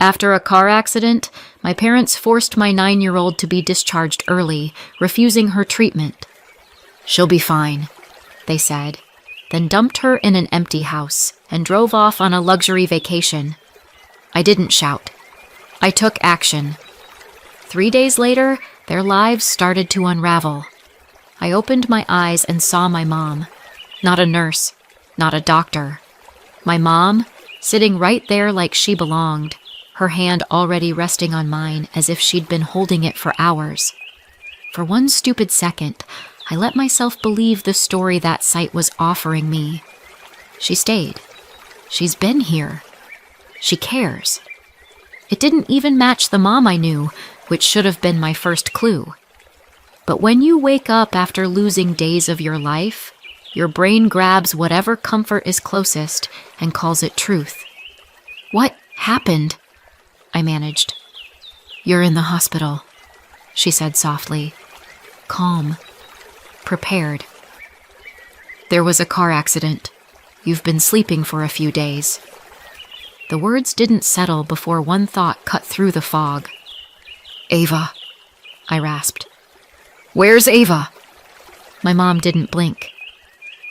After a car accident, my parents forced my 9-year-old to be discharged early, refusing her treatment. "She'll be fine," they said, then dumped her in an empty house and drove off on a luxury vacation. I didn't shout. I took action. 3 days later, their lives started to unravel. I opened my eyes and saw my mom. Not a nurse, not a doctor. My mom, sitting right there like she belonged, her hand already resting on mine as if she'd been holding it for hours. For one stupid second, I let myself believe the story that sight was offering me. She stayed. She's been here. She cares. It didn't even match the mom I knew, which should have been my first clue. But when you wake up after losing days of your life, your brain grabs whatever comfort is closest and calls it truth. "What happened?" I managed. "You're in the hospital," she said softly, calm, prepared. "There was a car accident. You've been sleeping for a few days." The words didn't settle before one thought cut through the fog. "Ava," I rasped. "Where's Ava?" My mom didn't blink.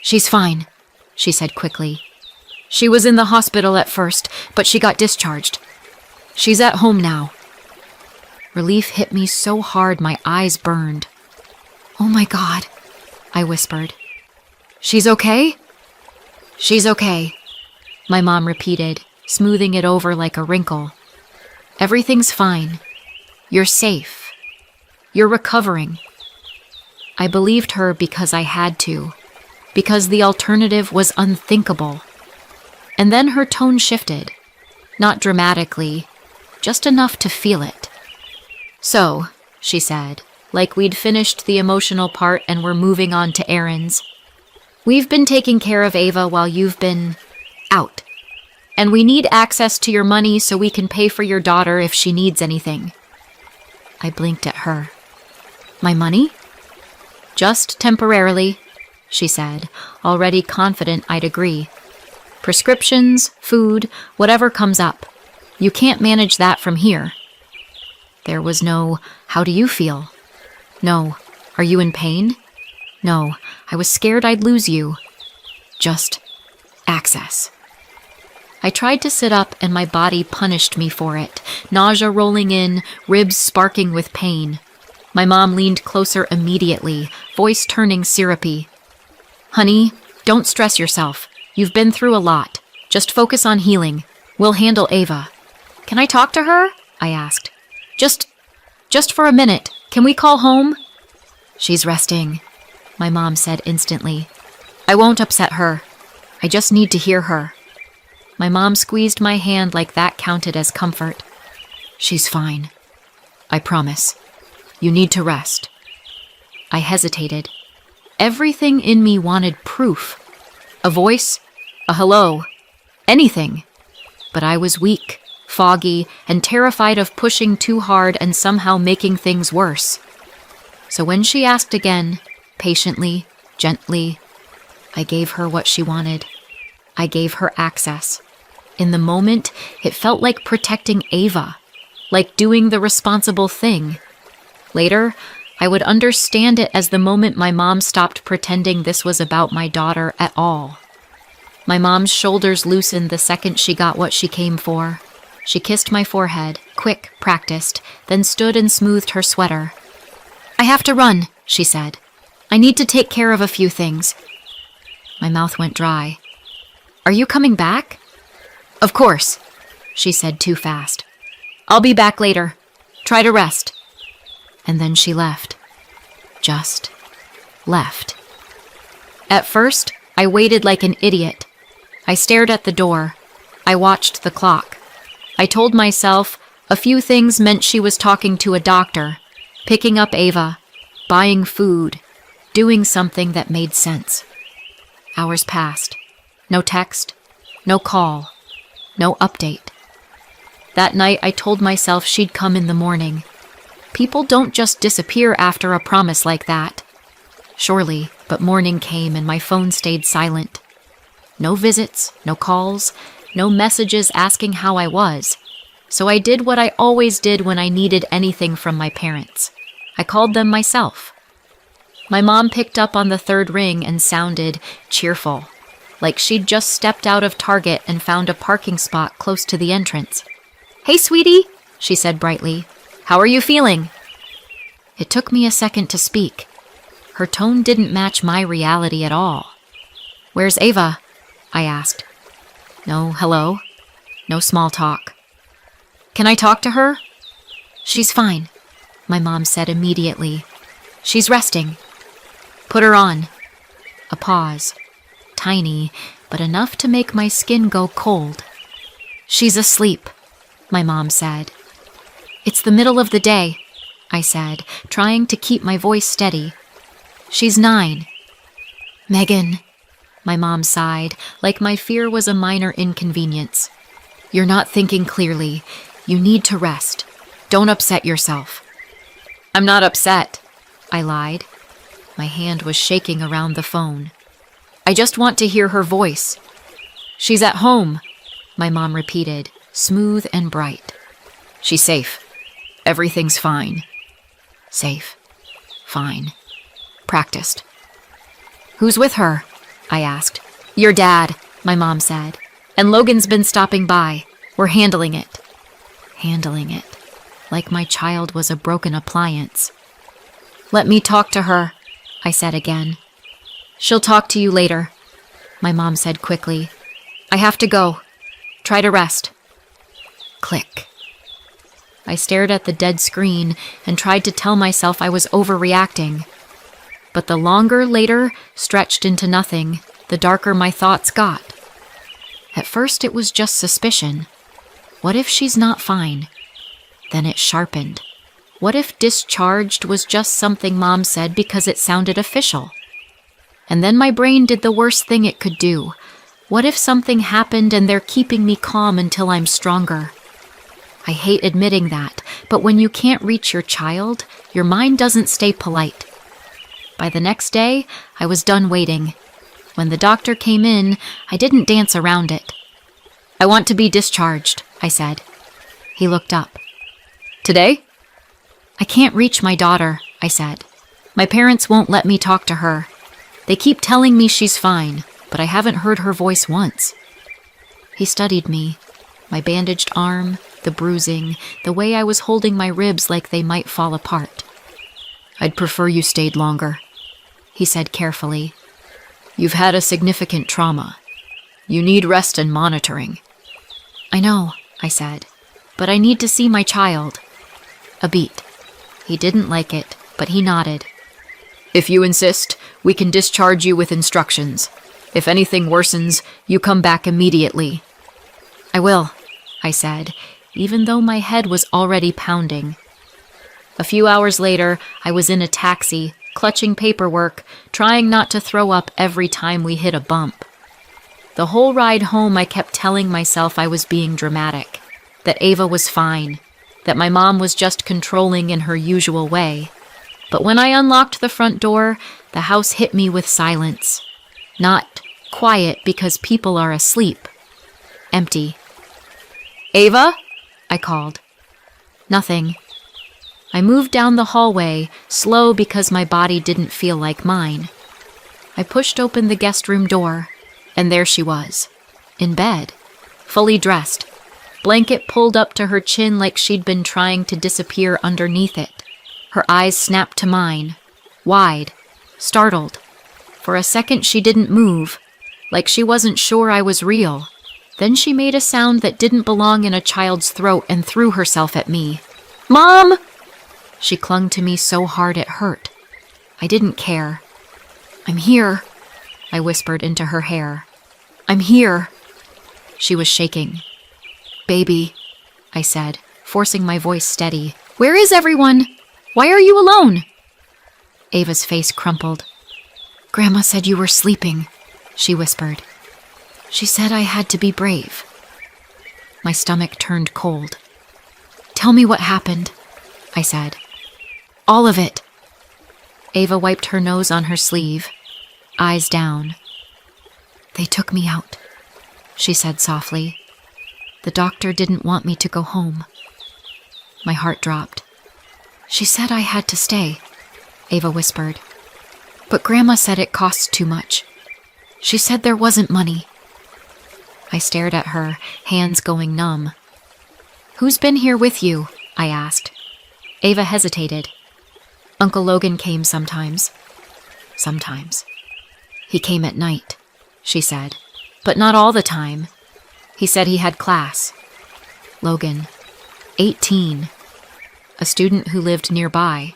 "She's fine," she said quickly. "She was in the hospital at first, but she got discharged. She's at home now." Relief hit me so hard my eyes burned. "Oh my God," I whispered. "She's okay?" "She's okay," my mom repeated, smoothing it over like a wrinkle. "Everything's fine. You're safe. You're recovering." I believed her because I had to, because the alternative was unthinkable. And then her tone shifted, not dramatically, just enough to feel it. "So," she said, like we'd finished the emotional part and were moving on to errands, "we've been taking care of Ava while you've been out. And we need access to your money so we can pay for your daughter if she needs anything." I blinked at her. "My money?" "Just temporarily," she said, already confident I'd agree. "Prescriptions, food, whatever comes up. You can't manage that from here." There was no, "How do you feel?" No, "Are you in pain?" No, "I was scared I'd lose you." Just access. I tried to sit up and my body punished me for it, nausea rolling in, ribs sparking with pain. My mom leaned closer immediately, voice turning syrupy. "Honey, don't stress yourself. You've been through a lot. Just focus on healing. We'll handle Ava." "Can I talk to her?" I asked. Just for a minute. Can we call home?" "She's resting," my mom said instantly. "I won't upset her. I just need to hear her." My mom squeezed my hand like that counted as comfort. "She's fine. I promise. You need to rest." I hesitated. Everything in me wanted proof. A voice, a hello, anything. But I was weak, foggy, and terrified of pushing too hard and somehow making things worse. So when she asked again, patiently, gently, I gave her what she wanted. I gave her access. In the moment, it felt like protecting Ava, like doing the responsible thing. Later, I would understand it as the moment my mom stopped pretending this was about my daughter at all. My mom's shoulders loosened the second she got what she came for. She kissed my forehead, quick, practiced, then stood and smoothed her sweater. "I have to run," she said. "I need to take care of a few things." My mouth went dry. "Are you coming back?" "Of course," she said too fast. "I'll be back later. Try to rest." And then she left. Just left. At first, I waited like an idiot. I stared at the door. I watched the clock. I told myself a few things meant she was talking to a doctor, picking up Ava, buying food, doing something that made sense. Hours passed. No text, no call, no update. That night, I told myself she'd come in the morning. People don't just disappear after a promise like that. Surely, but morning came and my phone stayed silent. No visits, no calls, no messages asking how I was. So I did what I always did when I needed anything from my parents. I called them myself. My mom picked up on the third ring and sounded cheerful, like she'd just stepped out of Target and found a parking spot close to the entrance. "Hey, sweetie," she said brightly. "How are you feeling?" It took me a second to speak. Her tone didn't match my reality at all. "Where's Ava?" I asked. No hello. No small talk. "Can I talk to her?" "She's fine," my mom said immediately. "She's resting." "Put her on." A pause. Tiny, but enough to make my skin go cold. "She's asleep," my mom said. "It's the middle of the day," I said, trying to keep my voice steady. "She's 9. "Megan," my mom sighed, like my fear was a minor inconvenience. "You're not thinking clearly. You need to rest. Don't upset yourself." "I'm not upset," I lied. My hand was shaking around the phone. "I just want to hear her voice." "She's at home," my mom repeated, smooth and bright. "She's safe. Everything's fine." Safe. Fine. Practiced. "Who's with her?" I asked. "Your dad," my mom said. "And Logan's been stopping by. We're handling it." Handling it. Like my child was a broken appliance. "Let me talk to her," I said again. "She'll talk to you later," my mom said quickly. "I have to go. Try to rest." Click. I stared at the dead screen and tried to tell myself I was overreacting. But the longer later stretched into nothing, the darker my thoughts got. At first it was just suspicion. What if she's not fine? Then it sharpened. What if discharged was just something Mom said because it sounded official? And then my brain did the worst thing it could do. What if something happened and they're keeping me calm until I'm stronger? I hate admitting that, but when you can't reach your child, your mind doesn't stay polite. By the next day, I was done waiting. When the doctor came in, I didn't dance around it. "I want to be discharged," I said. He looked up. "Today?" "I can't reach my daughter," I said. "My parents won't let me talk to her. They keep telling me she's fine, but I haven't heard her voice once." He studied me, my bandaged arm, the bruising, the way I was holding my ribs like they might fall apart. "I'd prefer you stayed longer," he said carefully. "You've had a significant trauma. You need rest and monitoring." "I know," I said, "but I need to see my child." A beat. He didn't like it, but he nodded. "If you insist, we can discharge you with instructions. If anything worsens, you come back immediately." "I will," I said, even though my head was already pounding. A few hours later, I was in a taxi, clutching paperwork, trying not to throw up every time we hit a bump. The whole ride home, I kept telling myself I was being dramatic, that Ava was fine, that my mom was just controlling in her usual way. But when I unlocked the front door, the house hit me with silence. Not quiet because people are asleep. Empty. "Ava?" I called. Nothing. I moved down the hallway, slow because my body didn't feel like mine. I pushed open the guest room door, and there she was, in bed, fully dressed, blanket pulled up to her chin like she'd been trying to disappear underneath it. Her eyes snapped to mine, wide, startled. For a second she didn't move, like she wasn't sure I was real. Then she made a sound that didn't belong in a child's throat and threw herself at me. "Mom!" She clung to me so hard it hurt. I didn't care. "I'm here," I whispered into her hair. "I'm here." She was shaking. "Baby," I said, forcing my voice steady. "Where is everyone? Why are you alone?" Ava's face crumpled. "Grandma said you were sleeping," she whispered. "She said I had to be brave." My stomach turned cold. "Tell me what happened," I said. "All of it." Ava wiped her nose on her sleeve, eyes down. "They took me out," she said softly. The doctor didn't want me to go home. My heart dropped. She said I had to stay, Ava whispered. But Grandma said it costs too much. She said there wasn't money. I stared at her, hands going numb. Who's been here with you? I asked. Ava hesitated. Uncle Logan came sometimes. Sometimes. He came at night, she said. But not all the time. He said he had class. Logan, 18. A student who lived nearby.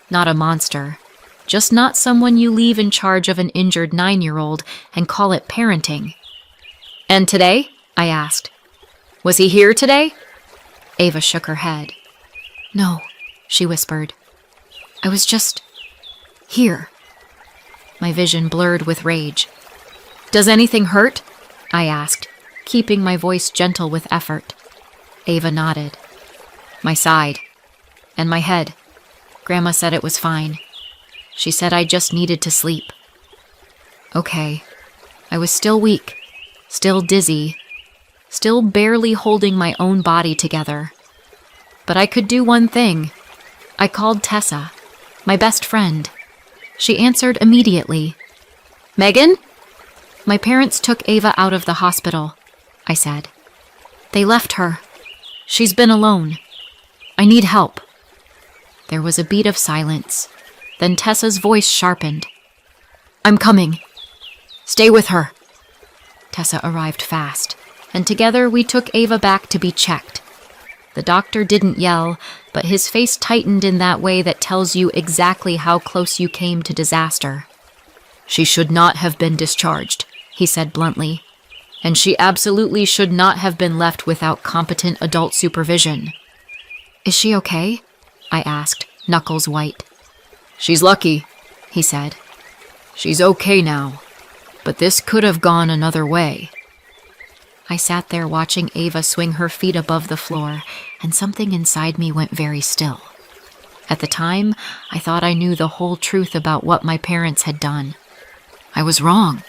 Not a monster. Just not someone you leave in charge of an injured 9-year-old and call it parenting. And today? I asked. Was he here today? Ava shook her head. No, she whispered. I was just here. My vision blurred with rage. Does anything hurt? I asked, keeping my voice gentle with effort. Ava nodded. My side. And my head. Grandma said it was fine. She said I just needed to sleep. Okay. I was still weak, still dizzy, still barely holding my own body together. But I could do one thing. I called Tessa, my best friend. She answered immediately. Megan? My parents took Ava out of the hospital, I said. They left her. She's been alone. I need help. There was a beat of silence. Then Tessa's voice sharpened. I'm coming. Stay with her. Tessa arrived fast, and together we took Ava back to be checked. The doctor didn't yell, but his face tightened in that way that tells you exactly how close you came to disaster. She should not have been discharged, he said bluntly, and she absolutely should not have been left without competent adult supervision. Is she okay? I asked, knuckles white. She's lucky, he said. She's okay now, but this could have gone another way. I sat there watching Ava swing her feet above the floor, and something inside me went very still. At the time, I thought I knew the whole truth about what my parents had done. I was wrong.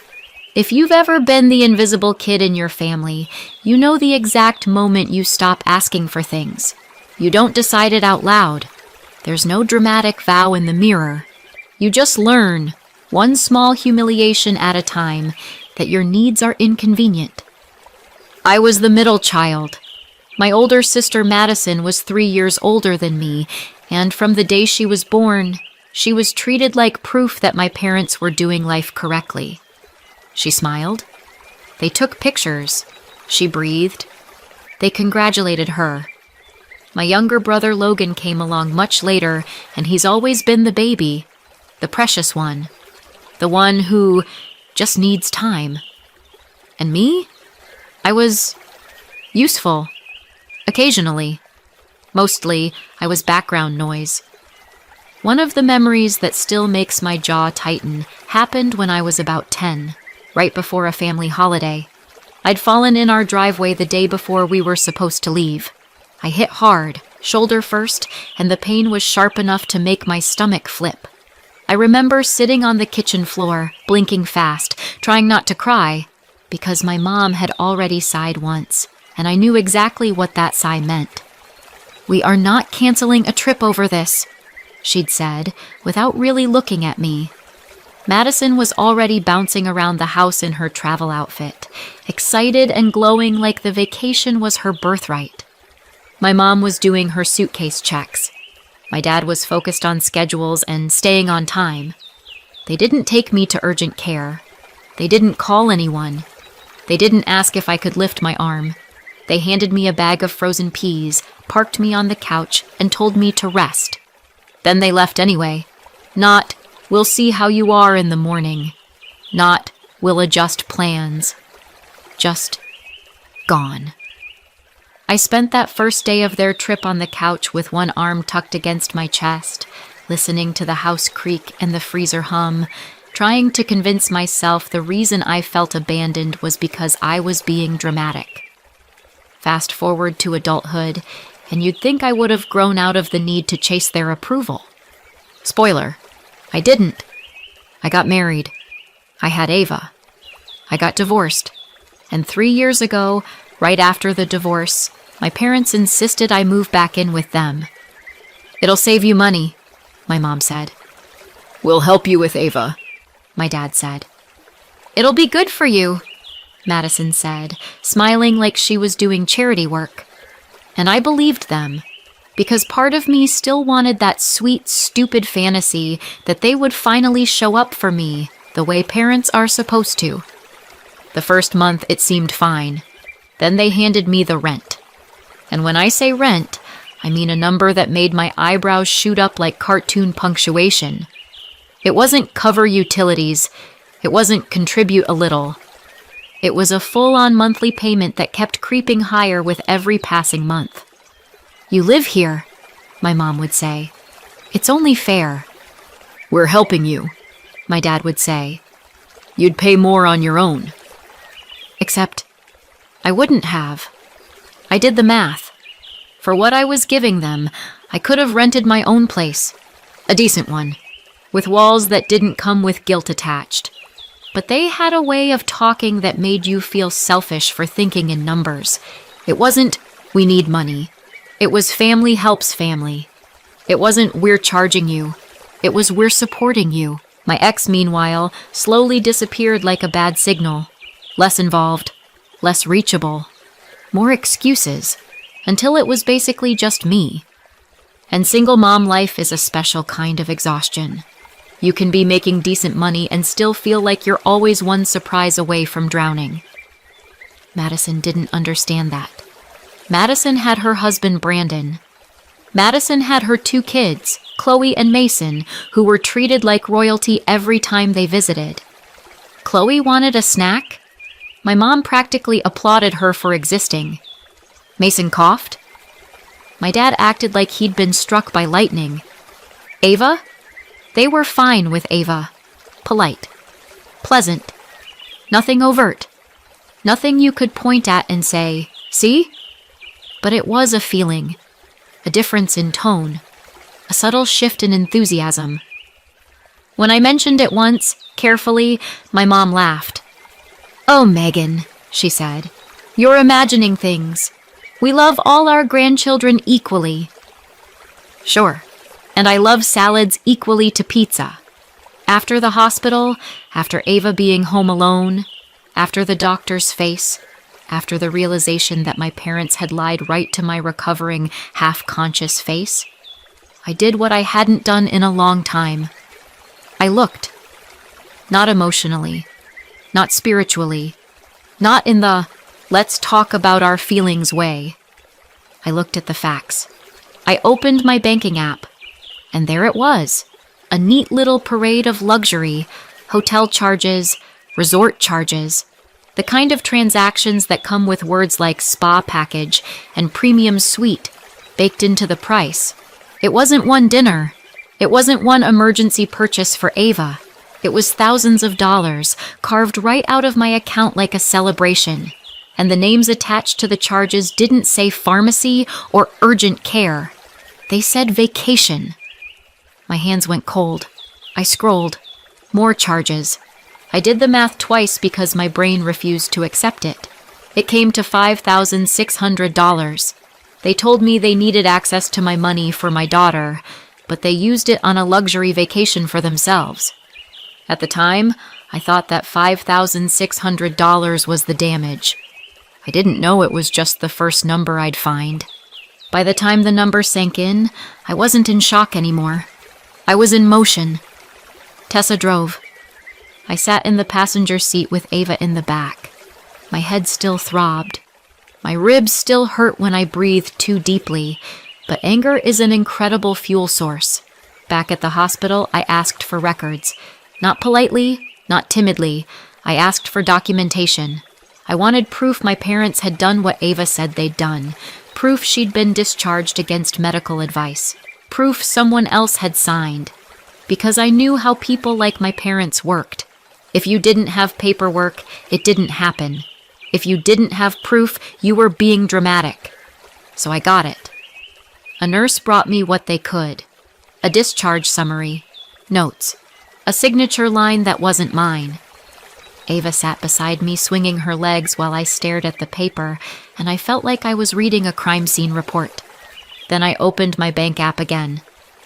If you've ever been the invisible kid in your family, you know the exact moment you stop asking for things. You don't decide it out loud. There's no dramatic vow in the mirror. You just learn, one small humiliation at a time, that your needs are inconvenient. I was the middle child. My older sister Madison was 3 years older than me, and from the day she was born, she was treated like proof that my parents were doing life correctly. She smiled. They took pictures. She breathed. They congratulated her. My younger brother Logan came along much later, and he's always been the baby, the precious one, the one who just needs time. And me? I was useful, occasionally. Mostly, I was background noise. One of the memories that still makes my jaw tighten happened when I was about 10, right before a family holiday. I'd fallen in our driveway the day before we were supposed to leave. I hit hard, shoulder first, and the pain was sharp enough to make my stomach flip. I remember sitting on the kitchen floor, blinking fast, trying not to cry, because my mom had already sighed once, and I knew exactly what that sigh meant. We are not canceling a trip over this, she'd said, without really looking at me. Madison was already bouncing around the house in her travel outfit, excited and glowing like the vacation was her birthright. My mom was doing her suitcase checks. My dad was focused on schedules and staying on time. They didn't take me to urgent care. They didn't call anyone. They didn't ask if I could lift my arm. They handed me a bag of frozen peas, parked me on the couch, and told me to rest. Then they left anyway. Not, we'll see how you are in the morning. Not, we'll adjust plans. Just gone. I spent that first day of their trip on the couch with one arm tucked against my chest, listening to the house creak and the freezer hum, trying to convince myself the reason I felt abandoned was because I was being dramatic. Fast forward to adulthood, and you'd think I would have grown out of the need to chase their approval. Spoiler, I didn't. I got married. I had Ava. I got divorced. And 3 years ago, Right after the divorce, my parents insisted I move back in with them. "It'll save you money," my mom said. "We'll help you with Ava," my dad said. "It'll be good for you," Madison said, smiling like she was doing charity work. And I believed them, because part of me still wanted that sweet, stupid fantasy that they would finally show up for me the way parents are supposed to. The first month it seemed fine. Then they handed me the rent. And when I say rent, I mean a number that made my eyebrows shoot up like cartoon punctuation. It wasn't cover utilities. It wasn't contribute a little. It was a full-on monthly payment that kept creeping higher with every passing month. "You live here," my mom would say. "It's only fair." "We're helping you," my dad would say. "You'd pay more on your own." Except I wouldn't have. I did the math. For what I was giving them, I could have rented my own place, a decent one, with walls that didn't come with guilt attached. But they had a way of talking that made you feel selfish for thinking in numbers. It wasn't, "We need money." It was family helps family. It wasn't, "We're charging you." It was, "We're supporting you." My ex, meanwhile, slowly disappeared like a bad signal. Less involved, less reachable, more excuses, until it was basically just me. And single mom life is a special kind of exhaustion. You can be making decent money and still feel like you're always one surprise away from drowning. Madison didn't understand that. Madison had her husband, Brandon. Madison had her 2 kids, Chloe and Mason, who were treated like royalty every time they visited. Chloe wanted a snack? My mom practically applauded her for existing. Mason coughed. My dad acted like he'd been struck by lightning. Ava? They were fine with Ava. Polite. Pleasant. Nothing overt. Nothing you could point at and say, "See?" But it was a feeling. A difference in tone. A subtle shift in enthusiasm. When I mentioned it once, carefully, my mom laughed. "Oh, Megan," she said, "you're imagining things. We love all our grandchildren equally." Sure, and I love salads equally to pizza. After the hospital, after Ava being home alone, after the doctor's face, after the realization that my parents had lied right to my recovering, half-conscious face, I did what I hadn't done in a long time. I looked. Not emotionally. Not spiritually. Not in the, "let's talk about our feelings" way. I looked at the facts. I opened my banking app, and there it was, a neat little parade of luxury, hotel charges, resort charges, the kind of transactions that come with words like spa package and premium suite baked into the price. It wasn't one dinner. It wasn't one emergency purchase for Ava. It was thousands of dollars, carved right out of my account like a celebration. And the names attached to the charges didn't say pharmacy or urgent care. They said vacation. My hands went cold. I scrolled. More charges. I did the math twice because my brain refused to accept it. It came to $5,600. They told me they needed access to my money for my daughter, but they used it on a luxury vacation for themselves. At the time, I thought that $5,600 was the damage. I didn't know it was just the first number I'd find. By the time the number sank in, I wasn't in shock anymore. I was in motion. Tessa drove. I sat in the passenger seat with Ava in the back. My head still throbbed. My ribs still hurt when I breathed too deeply, but anger is an incredible fuel source. Back at the hospital, I asked for records. Not politely, not timidly. I asked for documentation. I wanted proof my parents had done what Ava said they'd done. Proof she'd been discharged against medical advice. Proof someone else had signed. Because I knew how people like my parents worked. If you didn't have paperwork, it didn't happen. If you didn't have proof, you were being dramatic. So I got it. A nurse brought me what they could. A discharge summary. Notes. A signature line that wasn't mine. Ava sat beside me, swinging her legs while I stared at the paper, and I felt like I was reading a crime scene report. Then I opened my bank app again.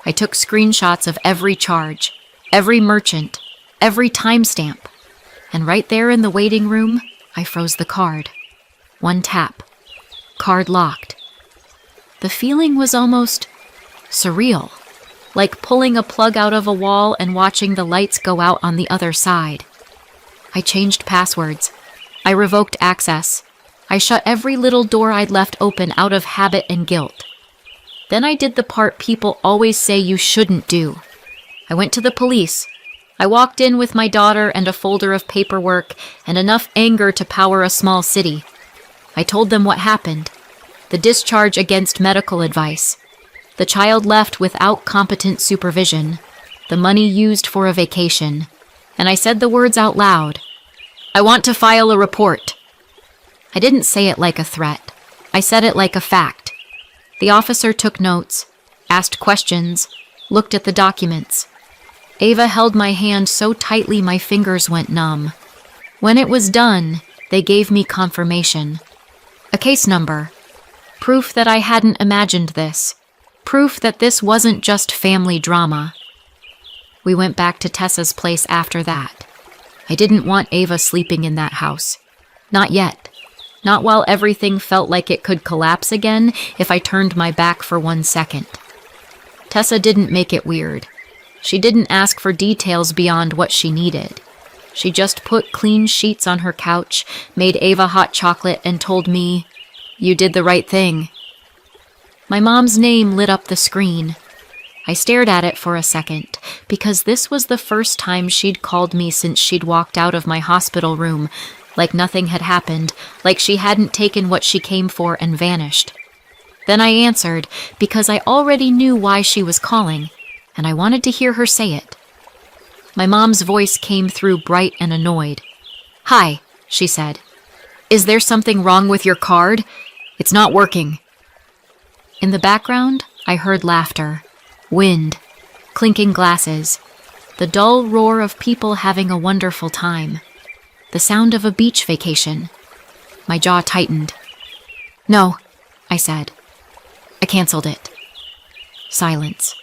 I took screenshots of every charge, every merchant, every timestamp. And right there in the waiting room, I froze the card. One tap. Card locked. The feeling was almost surreal, like pulling a plug out of a wall and watching the lights go out on the other side. I changed passwords. I revoked access. I shut every little door I'd left open out of habit and guilt. Then I did the part people always say you shouldn't do. I went to the police. I walked in with my daughter and a folder of paperwork and enough anger to power a small city. I told them what happened. The discharge against medical advice. The child left without competent supervision. The money used for a vacation. And I said the words out loud. I want to file a report. I didn't say it like a threat. I said it like a fact. The officer took notes, asked questions, looked at the documents. Ava held my hand so tightly my fingers went numb. When it was done, they gave me confirmation. A case number. Proof that I hadn't imagined this. Proof that this wasn't just family drama. We went back to Tessa's place after that. I didn't want Ava sleeping in that house. Not yet. Not while everything felt like it could collapse again if I turned my back for 1 second. Tessa didn't make it weird. She didn't ask for details beyond what she needed. She just put clean sheets on her couch, made Ava hot chocolate, and told me, "You did the right thing." My mom's name lit up the screen. I stared at it for a second, because this was the first time she'd called me since she'd walked out of my hospital room, like nothing had happened, like she hadn't taken what she came for and vanished. Then I answered, because I already knew why she was calling, and I wanted to hear her say it. My mom's voice came through bright and annoyed. "Hi," she said. "Is there something wrong with your card? It's not working." In the background, I heard laughter, wind, clinking glasses, the dull roar of people having a wonderful time, the sound of a beach vacation. My jaw tightened. "No," I said. "I canceled it." Silence.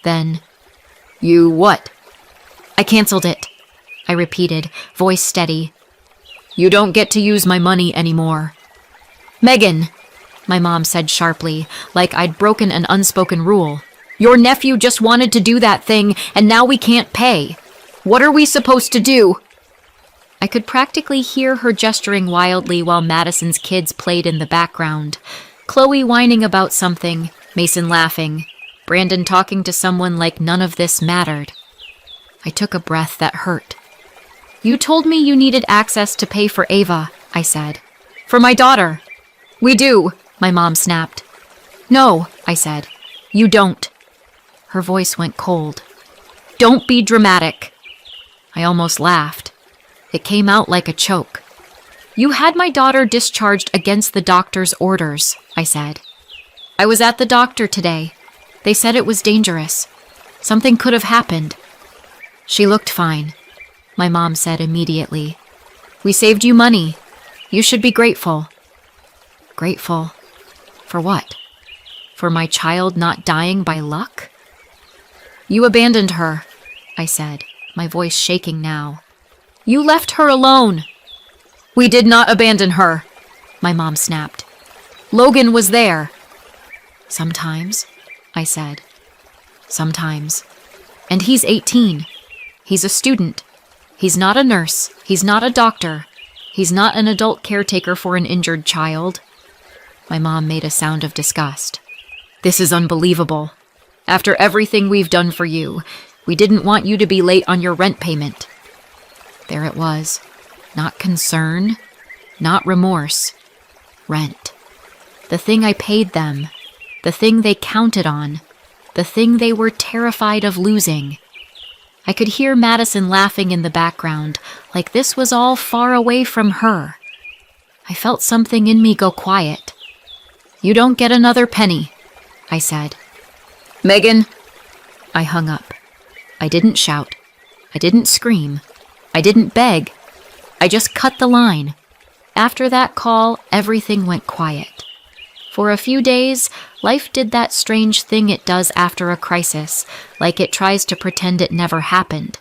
Then, "You what?" "I canceled it," I repeated, voice steady. "You don't get to use my money anymore." "Megan," my mom said sharply, like I'd broken an unspoken rule. "Your nephew just wanted to do that thing, and now we can't pay. What are we supposed to do?" I could practically hear her gesturing wildly while Madison's kids played in the background. Chloe whining about something, Mason laughing, Brandon talking to someone like none of this mattered. I took a breath that hurt. "You told me you needed access to pay for Ava," I said. "For my daughter." "We do," my mom snapped. "No," I said. "You don't." Her voice went cold. "Don't be dramatic." I almost laughed. It came out like a choke. "You had my daughter discharged against the doctor's orders," I said. "I was at the doctor today. They said it was dangerous. Something could have happened." "She looked fine," my mom said immediately. "We saved you money. You should be grateful." Grateful? For what? For my child not dying by luck? "You abandoned her," I said, my voice shaking now. "You left her alone." "We did not abandon her," my mom snapped. "Logan was there." "Sometimes," I said. "Sometimes. And he's 18. He's a student. He's not a nurse. He's not a doctor. He's not an adult caretaker for an injured child." My mom made a sound of disgust. "This is unbelievable. After everything we've done for you, we didn't want you to be late on your rent payment." There it was. Not concern, not remorse. Rent. The thing I paid them. The thing they counted on. The thing they were terrified of losing. I could hear Madison laughing in the background, like this was all far away from her. I felt something in me go quiet. "You don't get another penny," I said. "Megan." I hung up. I didn't shout. I didn't scream. I didn't beg. I just cut the line. After that call, everything went quiet. For a few days, life did that strange thing it does after a crisis, like it tries to pretend it never happened.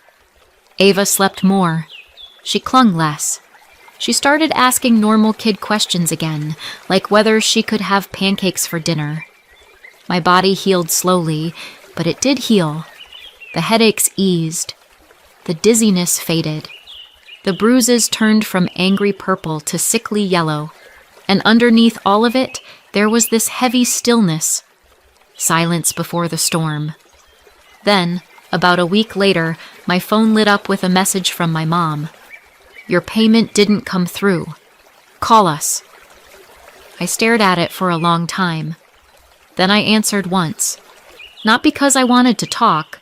Ava slept more. She clung less. She started asking normal kid questions again, like whether she could have pancakes for dinner. My body healed slowly, but it did heal. The headaches eased. The dizziness faded. The bruises turned from angry purple to sickly yellow, and underneath all of it, there was this heavy stillness. Silence before the storm. Then, about a week later, my phone lit up with a message from my mom. "Your payment didn't come through. Call us." I stared at it for a long time. Then I answered once. Not because I wanted to talk,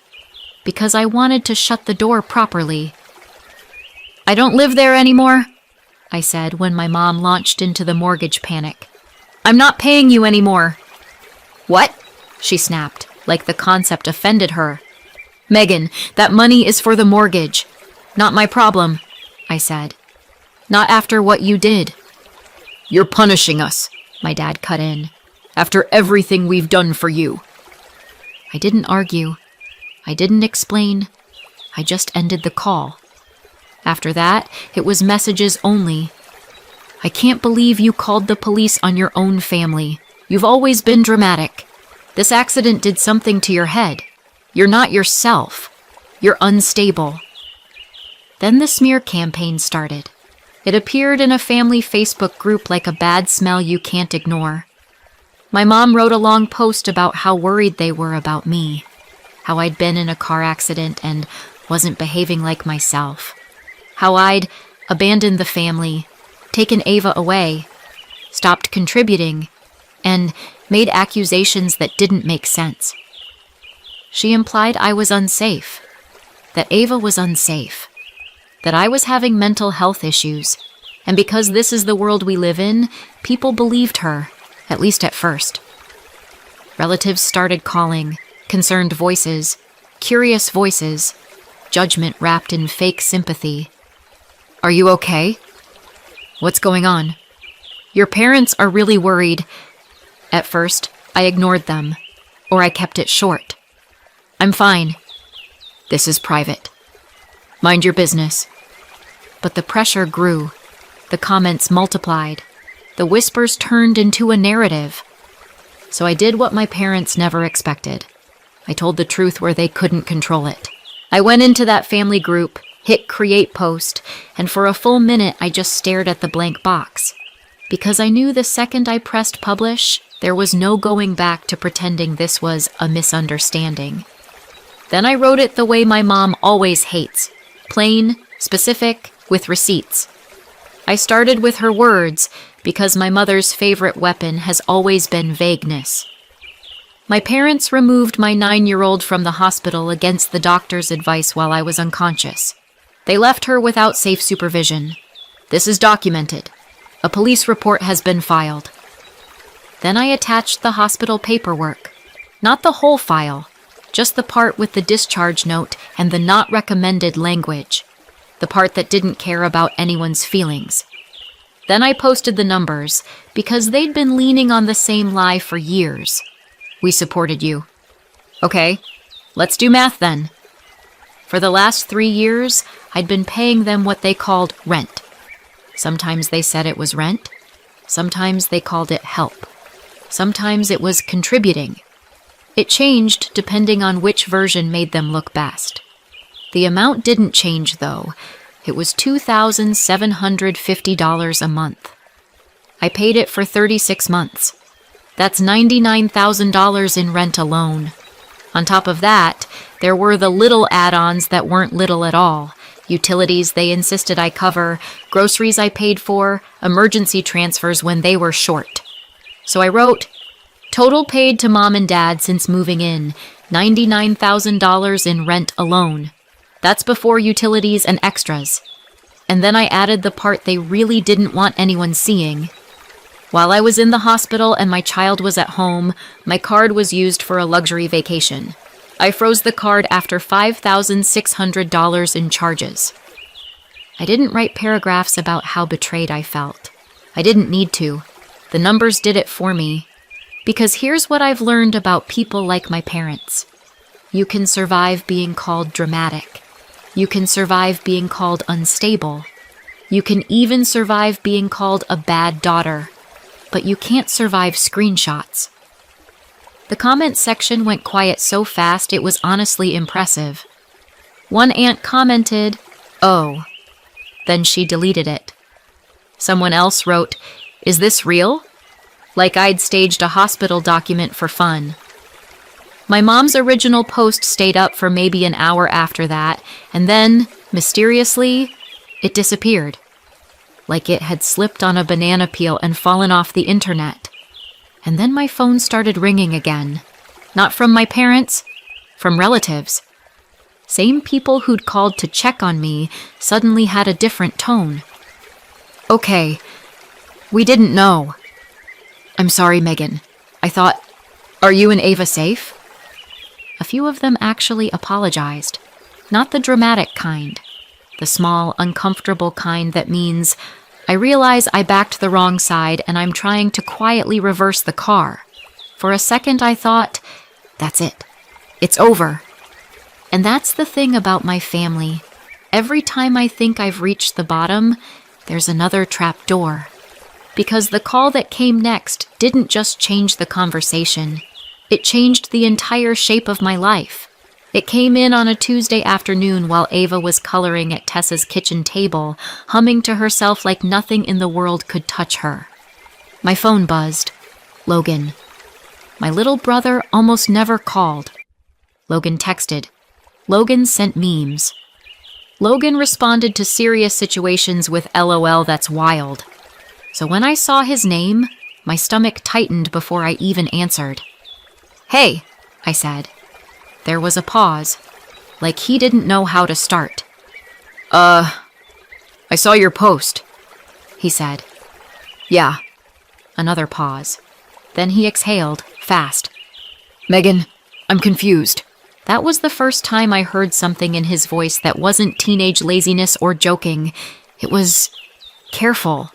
because I wanted to shut the door properly. "I don't live there anymore," I said when my mom launched into the mortgage panic. "I'm not paying you anymore." "What?" she snapped, like the concept offended her. "Megan, that money is for the mortgage. Not my problem," I said. "Not after what you did." "You're punishing us," my dad cut in, "after everything we've done for you." I didn't argue. I didn't explain. I just ended the call. After that, it was messages only. "I can't believe you called the police on your own family. You've always been dramatic. This accident did something to your head. You're not yourself. You're unstable." Then the smear campaign started. It appeared in a family Facebook group like a bad smell you can't ignore. My mom wrote a long post about how worried they were about me, how I'd been in a car accident and wasn't behaving like myself, how I'd abandoned the family, taken Ava away, stopped contributing, and made accusations that didn't make sense. She implied I was unsafe, that Ava was unsafe, that I was having mental health issues, and because this is the world we live in, people believed her, at least at first. Relatives started calling, concerned voices, curious voices, judgment wrapped in fake sympathy. "Are you okay? What's going on? Your parents are really worried." At first, I ignored them, or I kept it short. "I'm fine. This is private. Mind your business." But the pressure grew. The comments multiplied. The whispers turned into a narrative. So I did what my parents never expected. I told the truth where they couldn't control it. I went into that family group, hit create post, and for a full minute I just stared at the blank box. Because I knew the second I pressed publish, there was no going back to pretending this was a misunderstanding. Then I wrote it the way my mom always hates. Plain, specific, with receipts. I started with her words because my mother's favorite weapon has always been vagueness. My parents removed my 9-year-old from the hospital against the doctor's advice while I was unconscious. They left her without safe supervision. This is documented. A police report has been filed. Then I attached the hospital paperwork. Not the whole file, just the part with the discharge note and the not recommended language. The part that didn't care about anyone's feelings. Then I posted the numbers, because they'd been leaning on the same lie for years. "We supported you." "Okay, let's do math then." For the last 3 years, I'd been paying them what they called rent. Sometimes they said it was rent. Sometimes they called it help. Sometimes it was contributing. It changed depending on which version made them look best. The amount didn't change, though. It was $2,750 a month. I paid it for 36 months. That's $99,000 in rent alone. On top of that, there were the little add-ons that weren't little at all. Utilities they insisted I cover, groceries I paid for, emergency transfers when they were short. So I wrote, total paid to mom and dad since moving in, $99,000 in rent alone. That's before utilities and extras. And then I added the part they really didn't want anyone seeing. While I was in the hospital and my child was at home, my card was used for a luxury vacation. I froze the card after $5,600 in charges. I didn't write paragraphs about how betrayed I felt. I didn't need to. The numbers did it for me. Because here's what I've learned about people like my parents. You can survive being called dramatic. You can survive being called unstable. You can even survive being called a bad daughter. But you can't survive screenshots. The comment section went quiet so fast it was honestly impressive. One aunt commented, "Oh." Then she deleted it. Someone else wrote, "Is this real?" Like I'd staged a hospital document for fun. My mom's original post stayed up for maybe an hour after that, and then, mysteriously, it disappeared. Like it had slipped on a banana peel and fallen off the internet. And then my phone started ringing again. Not from my parents, from relatives. Same people who'd called to check on me suddenly had a different tone. "Okay, we didn't know. I'm sorry, Megan. I thought, are you and Ava safe?" A few of them actually apologized. Not the dramatic kind. The small, uncomfortable kind that means, I realize I backed the wrong side and I'm trying to quietly reverse the car. For a second I thought, that's it. It's over. And that's the thing about my family. Every time I think I've reached the bottom, there's another trap door. Because the call that came next didn't just change the conversation. It changed the entire shape of my life. It came in on a Tuesday afternoon while Ava was coloring at Tessa's kitchen table, humming to herself like nothing in the world could touch her. My phone buzzed. Logan. My little brother almost never called. Logan texted. Logan sent memes. Logan responded to serious situations with LOL that's wild. So when I saw his name, my stomach tightened before I even answered. "Hey," I said. There was a pause, like he didn't know how to start. I saw your post," he said. "Yeah." Another pause. Then he exhaled, fast. "Megan, I'm confused." That was the first time I heard something in his voice that wasn't teenage laziness or joking. It was careful,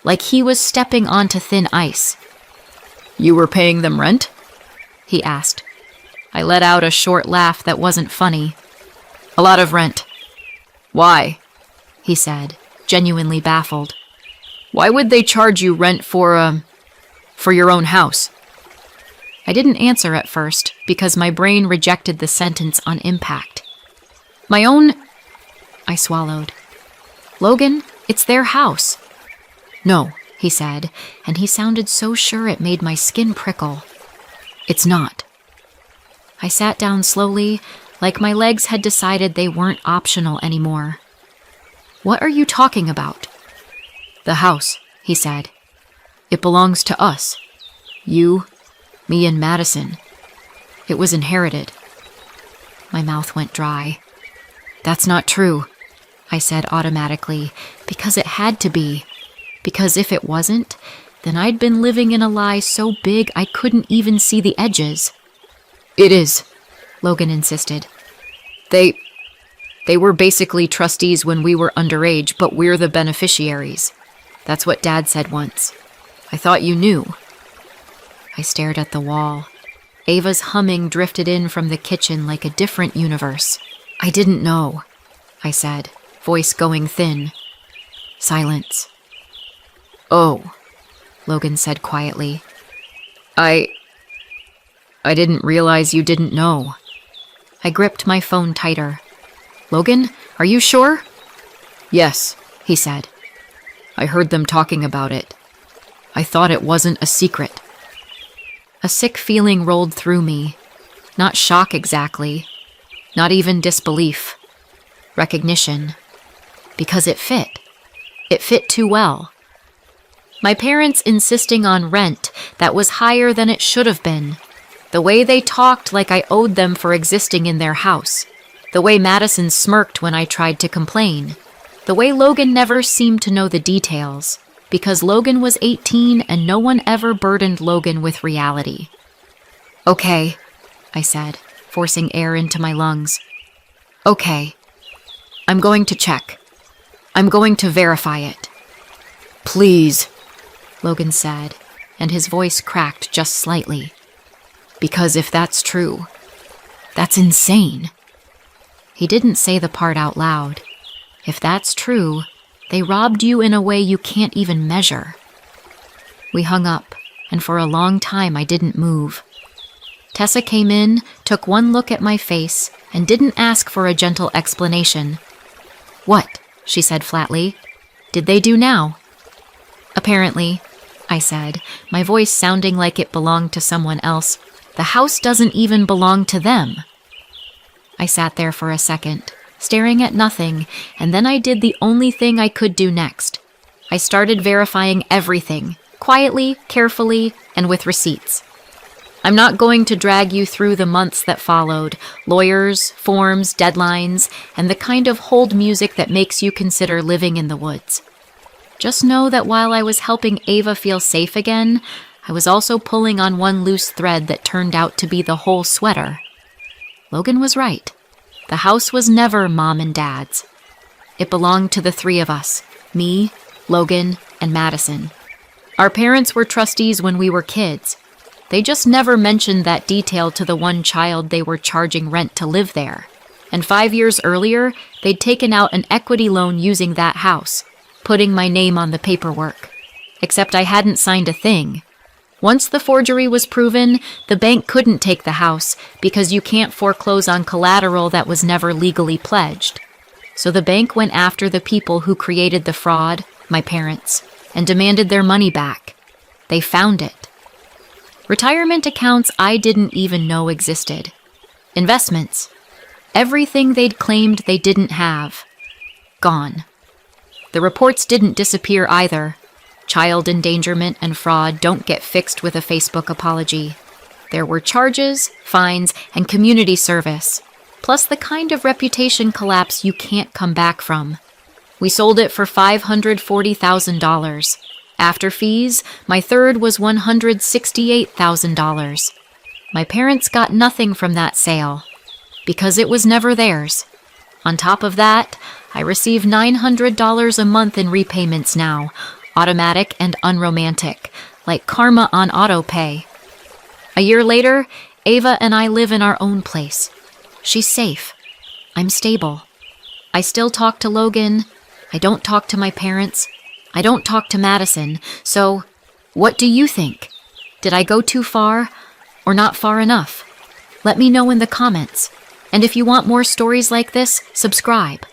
like he was stepping onto thin ice. "You were paying them rent?" he asked. I let out a short laugh that wasn't funny. "A lot of rent." "Why?" he said, genuinely baffled. "Why would they charge you rent for your own house?" I didn't answer at first because my brain rejected the sentence on impact. "My own..." I swallowed. "Logan, it's their house." "No," he said, and he sounded so sure it made my skin prickle. "It's not." I sat down slowly, like my legs had decided they weren't optional anymore. "What are you talking about?" "The house," he said. "It belongs to us. You, me, and Madison. It was inherited." My mouth went dry. "That's not true," I said automatically, because it had to be. Because if it wasn't, then I'd been living in a lie so big I couldn't even see the edges. "It is," Logan insisted. They were basically trustees when we were underage, but we're the beneficiaries. That's what Dad said once. I thought you knew." I stared at the wall. Ava's humming drifted in from the kitchen like a different universe. "I didn't know," I said, voice going thin. Silence. "Oh," Logan said quietly. I didn't realize you didn't know." I gripped my phone tighter. "Logan, are you sure?" "Yes," he said. "I heard them talking about it. I thought it wasn't a secret." A sick feeling rolled through me. Not shock exactly. Not even disbelief. Recognition. Because it fit. It fit too well. My parents insisting on rent that was higher than it should have been. The way they talked like I owed them for existing in their house. The way Madison smirked when I tried to complain. The way Logan never seemed to know the details. Because Logan was 18 and no one ever burdened Logan with reality. "Okay," I said, forcing air into my lungs. "Okay. I'm going to check." I'm going to verify it." "Please," Logan said, and his voice cracked just slightly. "Because if that's true, that's insane." He didn't say the part out loud. If that's true, they robbed you in a way you can't even measure. We hung up, and for a long time I didn't move. Tessa came in, took one look at my face, and didn't ask for a gentle explanation. "What?" she said flatly. "Did they do now?" "Apparently," I said, my voice sounding like it belonged to someone else. "The house doesn't even belong to them." I sat there for a second, staring at nothing, and then I did the only thing I could do next. I started verifying everything, quietly, carefully, and with receipts. I'm not going to drag you through the months that followed, lawyers, forms, deadlines, and the kind of hold music that makes you consider living in the woods. Just know that while I was helping Ava feel safe again, I was also pulling on one loose thread that turned out to be the whole sweater. Logan was right. The house was never Mom and Dad's. It belonged to the three of us, me, Logan, and Madison. Our parents were trustees when we were kids. They just never mentioned that detail to the one child they were charging rent to live there. And 5 years earlier, they'd taken out an equity loan using that house, putting my name on the paperwork. Except I hadn't signed a thing. Once the forgery was proven, the bank couldn't take the house because you can't foreclose on collateral that was never legally pledged. So the bank went after the people who created the fraud, my parents, and demanded their money back. They found it. Retirement accounts I didn't even know existed. Investments. Everything they'd claimed they didn't have. Gone. The reports didn't disappear either. Child endangerment and fraud don't get fixed with a Facebook apology. There were charges, fines, and community service, plus the kind of reputation collapse you can't come back from. We sold it for $540,000. After fees, my third was $168,000. My parents got nothing from that sale, because it was never theirs. On top of that, I receive $900 a month in repayments now, automatic and unromantic, like karma on auto pay. A year later, Ava and I live in our own place. She's safe. I'm stable. I still talk to Logan. I don't talk to my parents. I don't talk to Madison. So, what do you think? Did I go too far or not far enough? Let me know in the comments. And if you want more stories like this, subscribe.